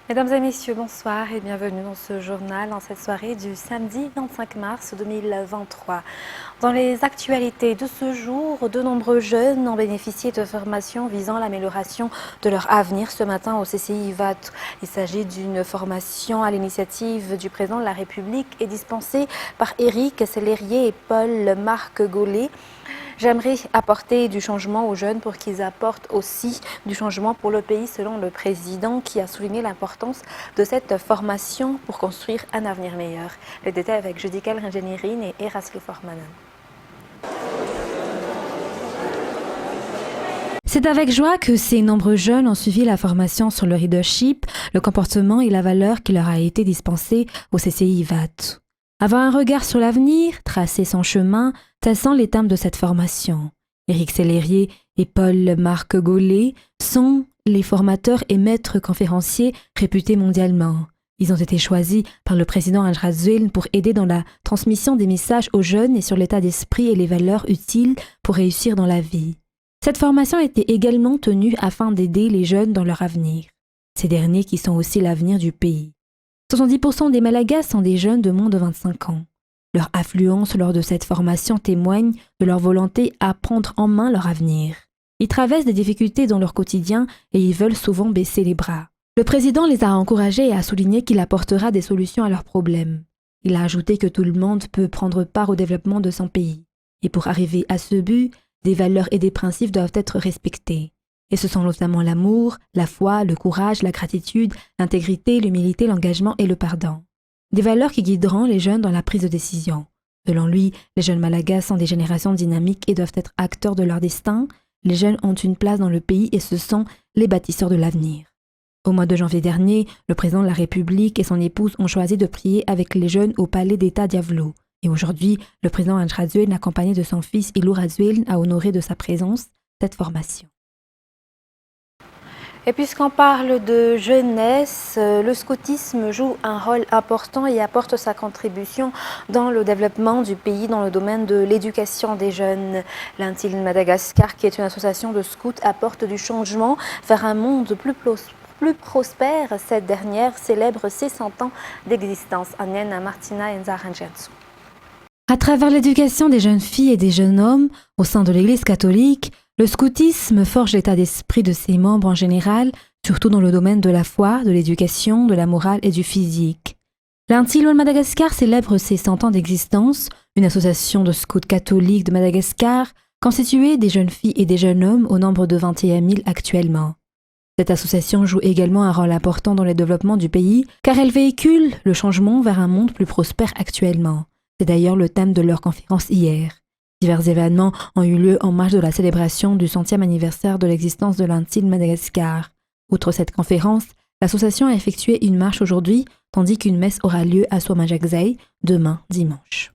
Mesdames et messieurs, bonsoir et bienvenue dans ce journal en cette soirée du samedi 25 mars 2023. Dans les actualités de ce jour, de nombreux jeunes ont bénéficié de formations visant l'amélioration de leur avenir ce matin au CCI VAT. Il s'agit d'une formation à l'initiative du président de la République et dispensée par Éric Sellerier et Paul-Marc Gaulet. J'aimerais apporter du changement aux jeunes pour qu'ils apportent aussi du changement pour le pays, selon le président qui a souligné l'importance de cette formation pour construire un avenir meilleur. Le détail avec Judical Ringenirine et Eraslo Formanen. C'est avec joie que ces nombreux jeunes ont suivi la formation sur le leadership, le comportement et la valeur qui leur a été dispensée au CCI VAT. Avoir un regard sur l'avenir, tracer son chemin, tels sont les thèmes de cette formation. Éric Sellerier et Paul-Marc Gaulet sont les formateurs et maîtres conférenciers réputés mondialement. Ils ont été choisis par le président Al-Razouel pour aider dans la transmission des messages aux jeunes et sur l'état d'esprit et les valeurs utiles pour réussir dans la vie. Cette formation était également tenue afin d'aider les jeunes dans leur avenir, ces derniers qui sont aussi l'avenir du pays. 70% des Malagas sont des jeunes de moins de 25 ans. Leur affluence lors de cette formation témoigne de leur volonté à prendre en main leur avenir. Ils traversent des difficultés dans leur quotidien et ils veulent souvent baisser les bras. Le président les a encouragés et a souligné qu'il apportera des solutions à leurs problèmes. Il a ajouté que tout le monde peut prendre part au développement de son pays. Et pour arriver à ce but, des valeurs et des principes doivent être respectés. Et ce sont notamment l'amour, la foi, le courage, la gratitude, l'intégrité, l'humilité, l'engagement et le pardon. Des valeurs qui guideront les jeunes dans la prise de décision. Selon lui, les jeunes Malagas sont des générations dynamiques et doivent être acteurs de leur destin. Les jeunes ont une place dans le pays et ce sont les bâtisseurs de l'avenir. Au mois de janvier dernier, le président de la République et son épouse ont choisi de prier avec les jeunes au palais d'État Diavlo. Et aujourd'hui, le président Al-Razouel, accompagné de son fils Ilou Razouel, a honoré de sa présence cette formation. Et puisqu'on parle de jeunesse, le scoutisme joue un rôle important et apporte sa contribution dans le développement du pays dans le domaine de l'éducation des jeunes. L'Antil Madagascar, qui est une association de scouts, apporte du changement vers un monde plus prospère. Cette dernière célèbre ses 100 ans d'existence. Anyen Martina Enzaranjatsu. À travers l'éducation des jeunes filles et des jeunes hommes au sein de l'Église catholique, le scoutisme forge l'état d'esprit de ses membres en général, surtout dans le domaine de la foi, de l'éducation, de la morale et du physique. L'Antillo Madagascar célèbre ses 100 ans d'existence, une association de scouts catholiques de Madagascar, constituée des jeunes filles et des jeunes hommes au nombre de 21 000 actuellement. Cette association joue également un rôle important dans le développement du pays, car elle véhicule le changement vers un monde plus prospère actuellement. C'est d'ailleurs le thème de leur conférence hier. Divers événements ont eu lieu en marge de la célébration du 100e anniversaire de l'existence de l'Antil Madagascar. Outre cette conférence, l'association a effectué une marche aujourd'hui, tandis qu'une messe aura lieu à Somajakzai demain dimanche.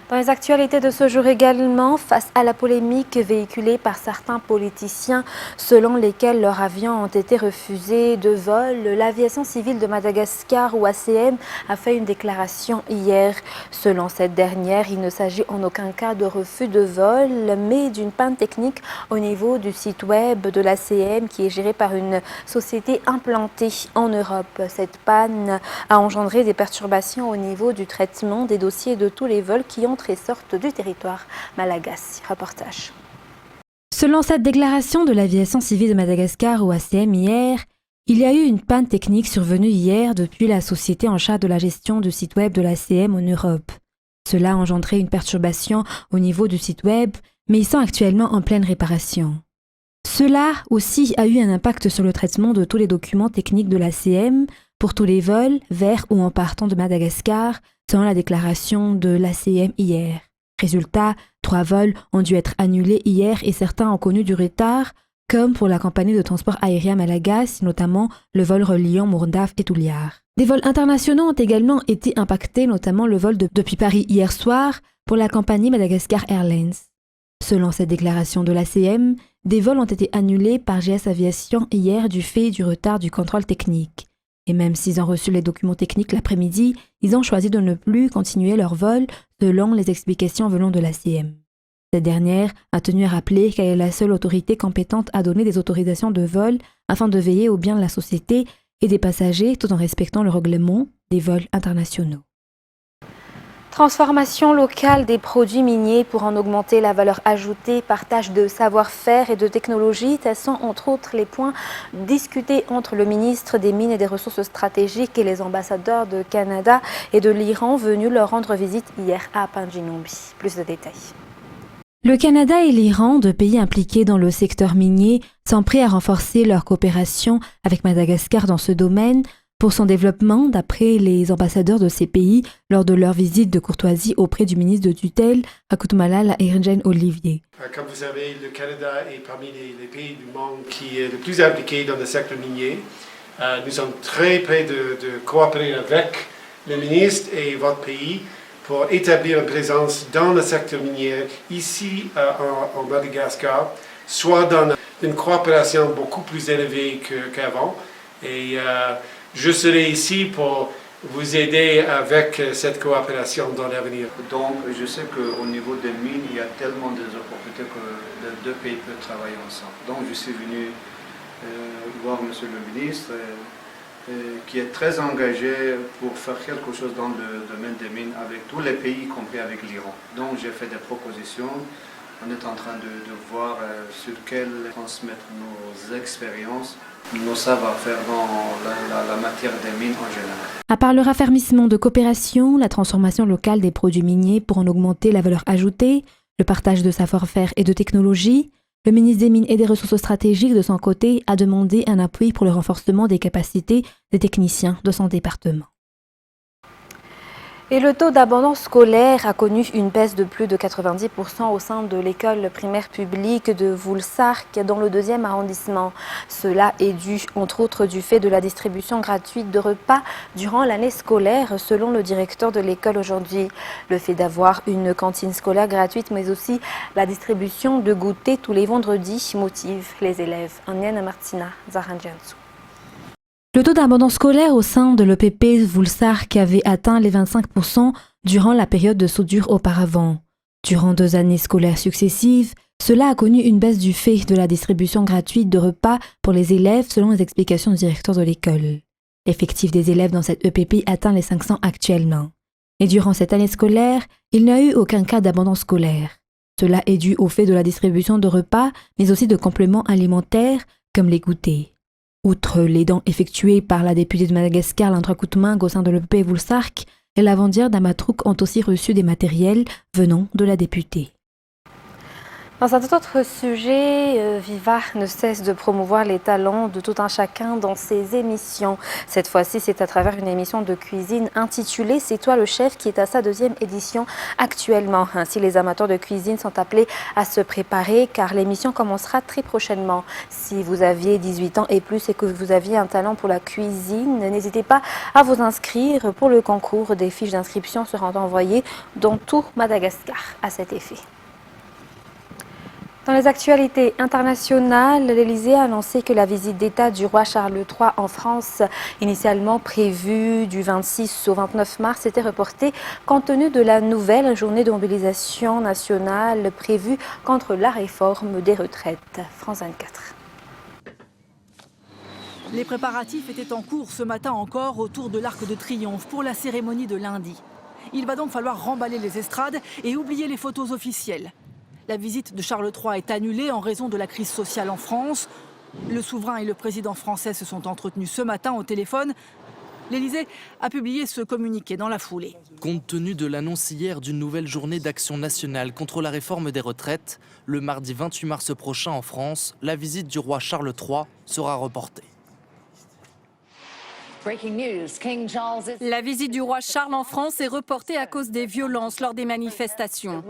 Dans les actualités de ce jour également, face à la polémique véhiculée par certains politiciens selon lesquels leurs avions ont été refusés de vol, l'aviation civile de Madagascar ou ACM a fait une déclaration hier. Selon cette dernière, il ne s'agit en aucun cas de refus de vol, mais d'une panne technique au niveau du site web de l'ACM qui est géré par une société implantée en Europe. Cette panne a engendré des perturbations au niveau du traitement des dossiers de tous les vols qui entrent et sortent du territoire malagasy. Reportage. Selon cette déclaration de l'aviation civile de Madagascar ou ACM hier, il y a eu une panne technique survenue hier depuis la société en charge de la gestion du site web de l'ACM en Europe. Cela a engendré une perturbation au niveau du site web, mais ils sont actuellement en pleine réparation. Cela aussi a eu un impact sur le traitement de tous les documents techniques de l'ACM pour tous les vols vers ou en partant de Madagascar, selon la déclaration de l'ACM hier. Résultat, 3 vols ont dû être annulés hier et certains ont connu du retard, comme pour la compagnie de transport aérien Malagasy, notamment le vol reliant Mourdaf et Touliar. Des vols internationaux ont également été impactés, notamment le vol depuis Paris hier soir pour la compagnie Madagascar Airlines. Selon cette déclaration de l'ACM, des vols ont été annulés par GS Aviation hier du fait du retard du contrôle technique. Et même s'ils ont reçu les documents techniques l'après-midi, ils ont choisi de ne plus continuer leur vol selon les explications venant de l'ACM. Cette dernière a tenu à rappeler qu'elle est la seule autorité compétente à donner des autorisations de vol afin de veiller au bien de la société et des passagers tout en respectant le règlement des vols internationaux. Transformation locale des produits miniers pour en augmenter la valeur ajoutée, partage de savoir-faire et de technologies, tels sont entre autres les points discutés entre le ministre des Mines et des Ressources stratégiques et les ambassadeurs de Canada et de l'Iran venus leur rendre visite hier à Panjinumbi. Plus de détails. Le Canada et l'Iran, deux pays impliqués dans le secteur minier, sont prêts à renforcer leur coopération avec Madagascar dans ce domaine pour son développement, d'après les ambassadeurs de ces pays lors de leur visite de courtoisie auprès du ministre de tutelle, Rakutmalala Erngen Olivier. Comme vous savez, le Canada est parmi les pays du monde qui est le plus impliqué dans le secteur minier. Nous sommes très près de coopérer avec le ministre et votre pays pour établir une présence dans le secteur minier ici en Madagascar, soit dans une coopération beaucoup plus élevée qu'avant. Et je serai ici pour vous aider avec cette coopération dans l'avenir. Donc, je sais qu'au niveau des mines, il y a tellement d'opportunités que les deux pays peuvent travailler ensemble. Donc, je suis venu voir Monsieur le ministre, qui est très engagé pour faire quelque chose dans le domaine des mines avec tous les pays, y compris avec l'Iran. Donc, j'ai fait des propositions. On est en train de voir sur quelles transmettre nos expériences, nos savoir-faire dans la matière des mines en général. À part le raffermissement de coopération, la transformation locale des produits miniers pour en augmenter la valeur ajoutée, le partage de savoir-faire et de technologies, le ministre des Mines et des Ressources stratégiques, de son côté, a demandé un appui pour le renforcement des capacités des techniciens de son département. Et le taux d'abandon scolaire a connu une baisse de plus de 90% au sein de l'école primaire publique de Voulsark dans le 2e arrondissement. Cela est dû, entre autres, du fait de la distribution gratuite de repas durant l'année scolaire, selon le directeur de l'école aujourd'hui. Le fait d'avoir une cantine scolaire gratuite, mais aussi la distribution de goûter tous les vendredis motive les élèves. Aniane Martina Zaranjansu. Le taux d'abandon scolaire au sein de l'EPP Voulsark avait atteint les 25% durant la période de soudure auparavant. Durant 2 années scolaires successives, cela a connu une baisse du fait de la distribution gratuite de repas pour les élèves selon les explications du directeur de l'école. L'effectif des élèves dans cette EPP atteint les 500 actuellement. Et durant cette année scolaire, il n'y a eu aucun cas d'abandon scolaire. Cela est dû au fait de la distribution de repas, mais aussi de compléments alimentaires comme les goûters. Outre les dons effectués par la députée de Madagascar, Landra Koutmang, au sein de l'EPP Voulsark, et la vendière d'Amatrouk ont aussi reçu des matériels venant de la députée. Dans un tout autre sujet, Viva ne cesse de promouvoir les talents de tout un chacun dans ses émissions. Cette fois-ci, c'est à travers une émission de cuisine intitulée « C'est toi le chef » qui est à sa 2e édition actuellement. Ainsi, les amateurs de cuisine sont appelés à se préparer car l'émission commencera très prochainement. Si vous aviez 18 ans et plus et que vous aviez un talent pour la cuisine, n'hésitez pas à vous inscrire pour le concours. Des fiches d'inscription seront envoyées dans tout Madagascar à cet effet. Dans les actualités internationales, l'Élysée a annoncé que la visite d'État du roi Charles III en France, initialement prévue du 26 au 29 mars, était reportée compte tenu de la nouvelle journée de mobilisation nationale prévue contre la réforme des retraites. France 24. Les préparatifs étaient en cours ce matin encore autour de l'Arc de Triomphe pour la cérémonie de lundi. Il va donc falloir remballer les estrades et oublier les photos officielles. La visite de Charles III est annulée en raison de la crise sociale en France. Le souverain et le président français se sont entretenus ce matin au téléphone. L'Élysée a publié ce communiqué dans la foulée. Compte tenu de l'annonce hier d'une nouvelle journée d'action nationale contre la réforme des retraites, le mardi 28 mars prochain en France, la visite du roi Charles III sera reportée. La visite du roi Charles en France est reportée à cause des violences lors des manifestations.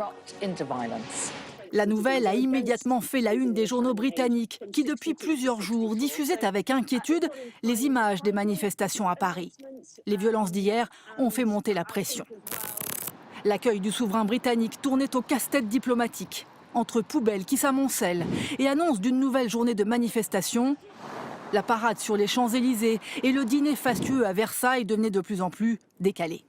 La nouvelle a immédiatement fait la une des journaux britanniques qui, depuis plusieurs jours, diffusaient avec inquiétude les images des manifestations à Paris. Les violences d'hier ont fait monter la pression. L'accueil du souverain britannique tournait au casse-tête diplomatique, entre poubelles qui s'amoncellent et annonce d'une nouvelle journée de manifestation. La parade sur les Champs-Élysées et le dîner fastueux à Versailles devenaient de plus en plus décalés.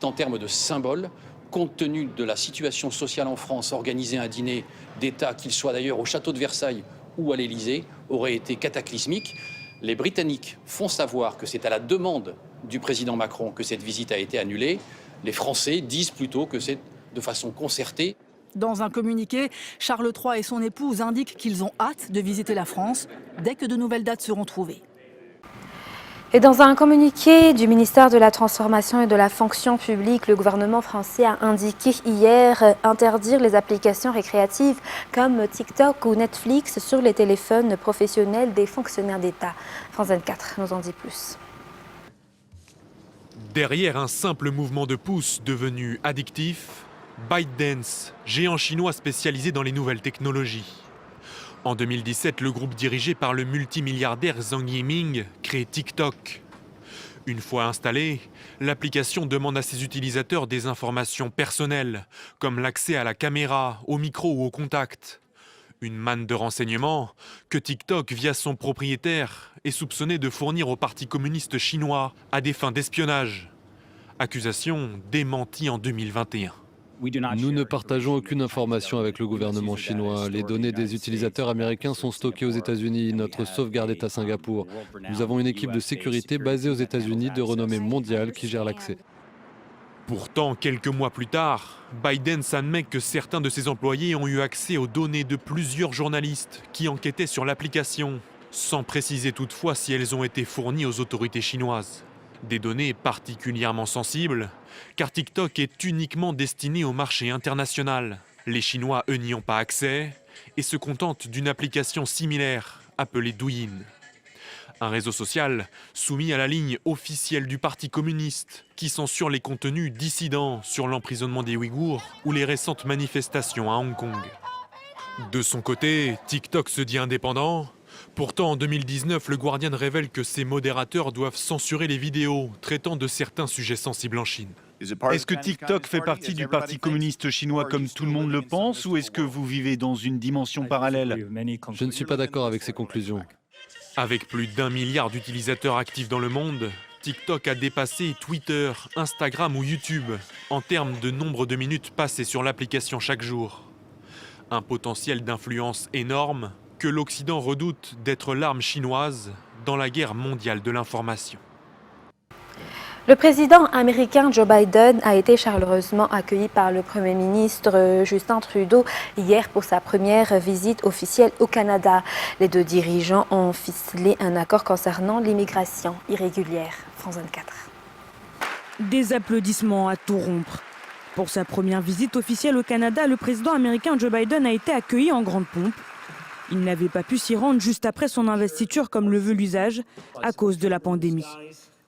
En termes de symbole, compte tenu de la situation sociale en France, organiser un dîner d'État, qu'il soit d'ailleurs au château de Versailles ou à l'Élysée, aurait été cataclysmique. les Britanniques font savoir que c'est à la demande du président Macron que cette visite a été annulée, les Français disent plutôt que c'est de façon concertée. Dans un communiqué, Charles III et son épouse indiquent qu'ils ont hâte de visiter la France dès que de nouvelles dates seront trouvées. Et dans un communiqué du ministère de la Transformation et de la Fonction publique, le gouvernement français a indiqué hier interdire les applications récréatives comme TikTok ou Netflix sur les téléphones professionnels des fonctionnaires d'État. France 24 nous en dit plus. Derrière un simple mouvement de pouce devenu addictif, ByteDance, géant chinois spécialisé dans les nouvelles technologies. En 2017, le groupe dirigé par le multimilliardaire Zhang Yiming crée TikTok. Une fois installée, l'application demande à ses utilisateurs des informations personnelles, comme l'accès à la caméra, au micro ou au contact. Une manne de renseignements que TikTok, via son propriétaire, est soupçonné de fournir au Parti communiste chinois à des fins d'espionnage. Accusation démentie en 2021. Nous ne partageons aucune information avec le gouvernement chinois. Les données des utilisateurs américains sont stockées aux États-Unis. Notre sauvegarde est à Singapour. Nous avons une équipe de sécurité basée aux États-Unis de renommée mondiale qui gère l'accès. Pourtant, quelques mois plus tard, ByteDance admet que certains de ses employés ont eu accès aux données de plusieurs journalistes qui enquêtaient sur l'application, sans préciser toutefois si elles ont été fournies aux autorités chinoises. Des données particulièrement sensibles, car TikTok est uniquement destiné au marché international. Les Chinois, eux, n'y ont pas accès et se contentent d'une application similaire appelée Douyin. Un réseau social soumis à la ligne officielle du Parti communiste qui censure les contenus dissidents sur l'emprisonnement des Ouïghours ou les récentes manifestations à Hong Kong. De son côté, TikTok se dit indépendant. Pourtant, en 2019, le Guardian révèle que ses modérateurs doivent censurer les vidéos traitant de certains sujets sensibles en Chine. Est-ce que TikTok fait partie du Parti communiste chinois comme tout le monde le pense, ou est-ce que vous vivez dans une dimension parallèle? Je ne suis pas d'accord avec ces conclusions. Avec plus d'1 milliard d'utilisateurs actifs dans le monde, TikTok a dépassé Twitter, Instagram ou YouTube en termes de nombre de minutes passées sur l'application chaque jour. Un potentiel d'influence énorme que l'Occident redoute d'être l'arme chinoise dans la guerre mondiale de l'information. Le président américain Joe Biden a été chaleureusement accueilli par le Premier ministre Justin Trudeau hier pour sa première visite officielle au Canada. Les deux dirigeants ont ficelé un accord concernant l'immigration irrégulière. France 24. Des applaudissements à tout rompre. Pour sa première visite officielle au Canada, le président américain Joe Biden a été accueilli en grande pompe. Il n'avait pas pu s'y rendre juste après son investiture comme le veut l'usage à cause de la pandémie.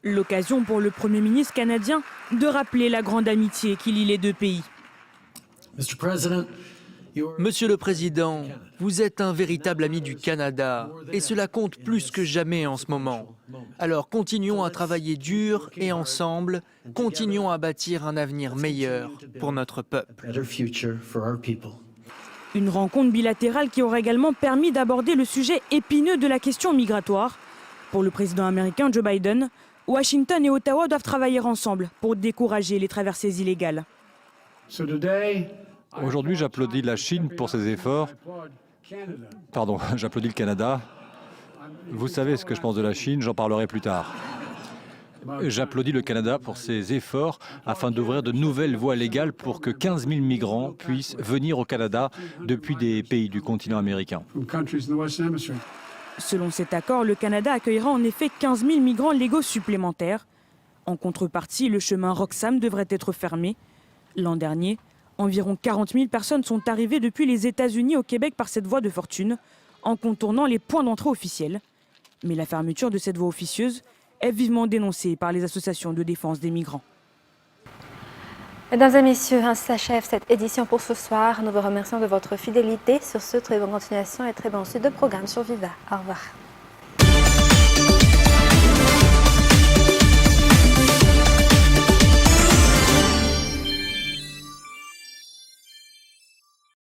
L'occasion pour le Premier ministre canadien de rappeler la grande amitié qui lie les deux pays. Monsieur le Président, vous êtes un véritable ami du Canada et cela compte plus que jamais en ce moment. Alors continuons à travailler dur et ensemble, continuons à bâtir un avenir meilleur pour notre peuple. Une rencontre bilatérale qui aura également permis d'aborder le sujet épineux de la question migratoire. Pour le président américain Joe Biden, Washington et Ottawa doivent travailler ensemble pour décourager les traversées illégales. Aujourd'hui, j'applaudis la Chine pour ses efforts. Pardon, j'applaudis le Canada. Vous savez ce que je pense de la Chine, j'en parlerai plus tard. J'applaudis le Canada pour ses efforts afin d'ouvrir de nouvelles voies légales pour que 15 000 migrants puissent venir au Canada depuis des pays du continent américain. Selon cet accord, le Canada accueillera en effet 15 000 migrants légaux supplémentaires. En contrepartie, le chemin Roxham devrait être fermé. L'an dernier, environ 40 000 personnes sont arrivées depuis les États-Unis au Québec par cette voie de fortune, en contournant les points d'entrée officiels. Mais la fermeture de cette voie officieuse est vivement dénoncée par les associations de défense des migrants. Mesdames et messieurs, ainsi s'achève cette édition pour ce soir. Nous vous remercions de votre fidélité. Sur ce, très bonne continuation et très bonne suite de programme sur Viva. Au revoir.